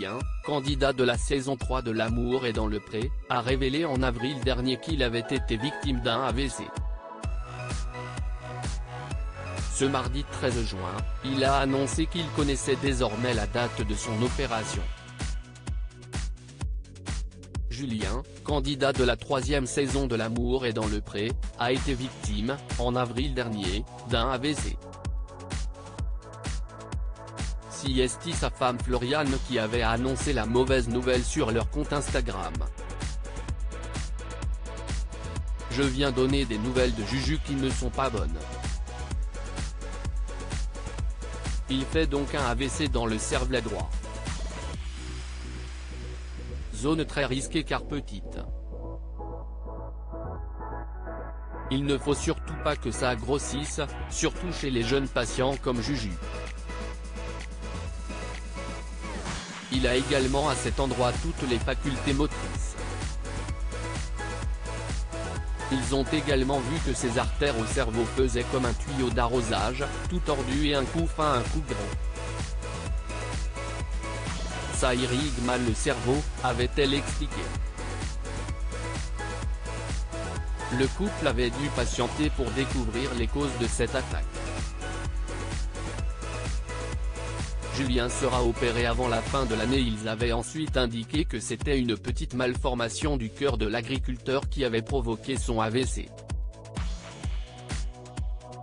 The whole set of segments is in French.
Julien, candidat de la saison 3 de L'amour est dans le pré, a révélé en avril dernier qu'il avait été victime d'un AVC. Ce mardi 13 juin, il a annoncé qu'il connaissait désormais la date de son opération. Julien, candidat de la 3e saison de L'amour est dans le pré, a été victime, en avril dernier, d'un AVC. C'est sa femme Floriane qui avait annoncé la mauvaise nouvelle sur leur compte Instagram. « Je viens donner des nouvelles de Juju qui ne sont pas bonnes. Il fait donc un AVC dans le cervelet droit. Zone très risquée car petite. Il ne faut surtout pas que ça grossisse, surtout chez les jeunes patients comme Juju. Il a également à cet endroit toutes les facultés motrices. Ils ont également vu que ses artères au cerveau faisaient comme un tuyau d'arrosage, tout tordu et un coup fin un coup grand. Ça irrigue mal le cerveau, avait-elle expliqué. Le couple avait dû patienter pour découvrir les causes de cette attaque. Julien sera opéré avant la fin de l'année. Ils avaient ensuite indiqué que c'était une petite malformation du cœur de l'agriculteur qui avait provoqué son AVC.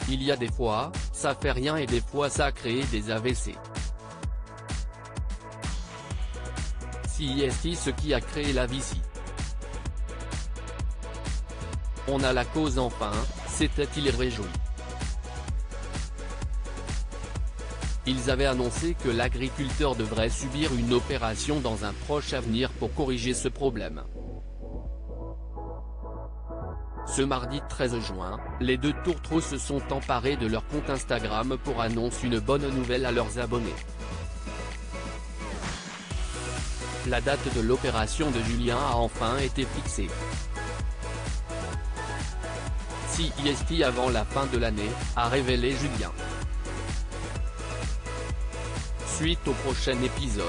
Il y a des fois, ça fait rien et des fois ça a créé des AVC. C'est ce qui a créé l'AVC. On a la cause enfin, s'était-il réjoui. Ils avaient annoncé que l'agriculteur devrait subir une opération dans un proche avenir pour corriger ce problème. Ce mardi 13 juin, les deux tourtereaux se sont emparés de leur compte Instagram pour annoncer une bonne nouvelle à leurs abonnés. La date de l'opération de Julien a enfin été fixée. C'est avant la fin de l'année, a révélé Julien. Suite au prochain épisode,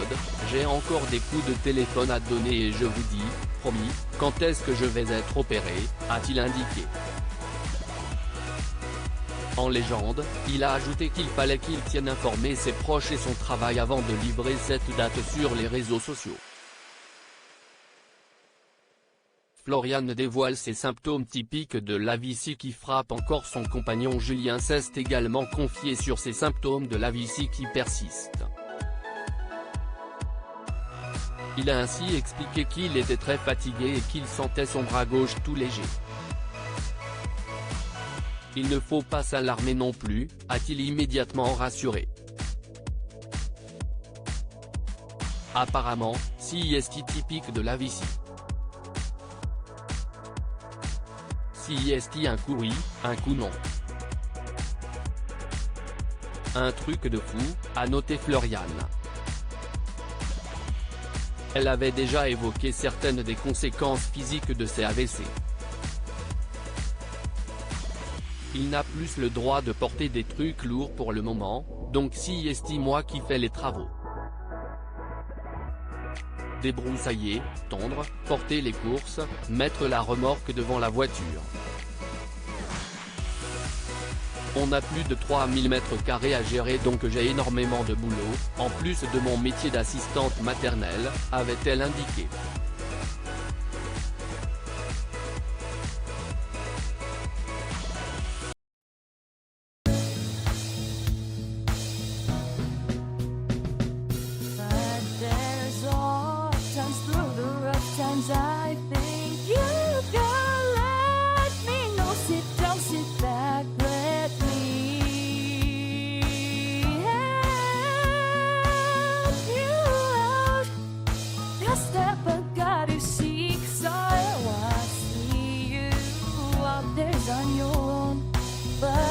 j'ai encore des coups de téléphone à donner et je vous dis, promis, quand est-ce que je vais être opéré, a-t-il indiqué. En légende, il a ajouté qu'il fallait qu'il tienne informé ses proches et son travail avant de livrer cette date sur les réseaux sociaux. Floriane dévoile ses symptômes typiques de l'AVC qui frappe encore son compagnon. Julien s'est également confié sur ses symptômes de l'AVC qui persistent. Il a ainsi expliqué qu'il était très fatigué et qu'il sentait son bras gauche tout léger. Il ne faut pas s'alarmer non plus, a-t-il immédiatement rassuré. Apparemment, c'est typique de l'AVC. C'est un coup oui, un coup non. Un truc de fou, a noté Floriane. Elle avait déjà évoqué certaines des conséquences physiques de ces AVC. Il n'a plus le droit de porter des trucs lourds pour le moment, donc c'est moi qui fais les travaux. Débroussailler, tondre, porter les courses, mettre la remorque devant la voiture. On a plus de 3000 m² à gérer donc j'ai énormément de boulot, en plus de mon métier d'assistante maternelle, avait-elle indiqué. On your own, but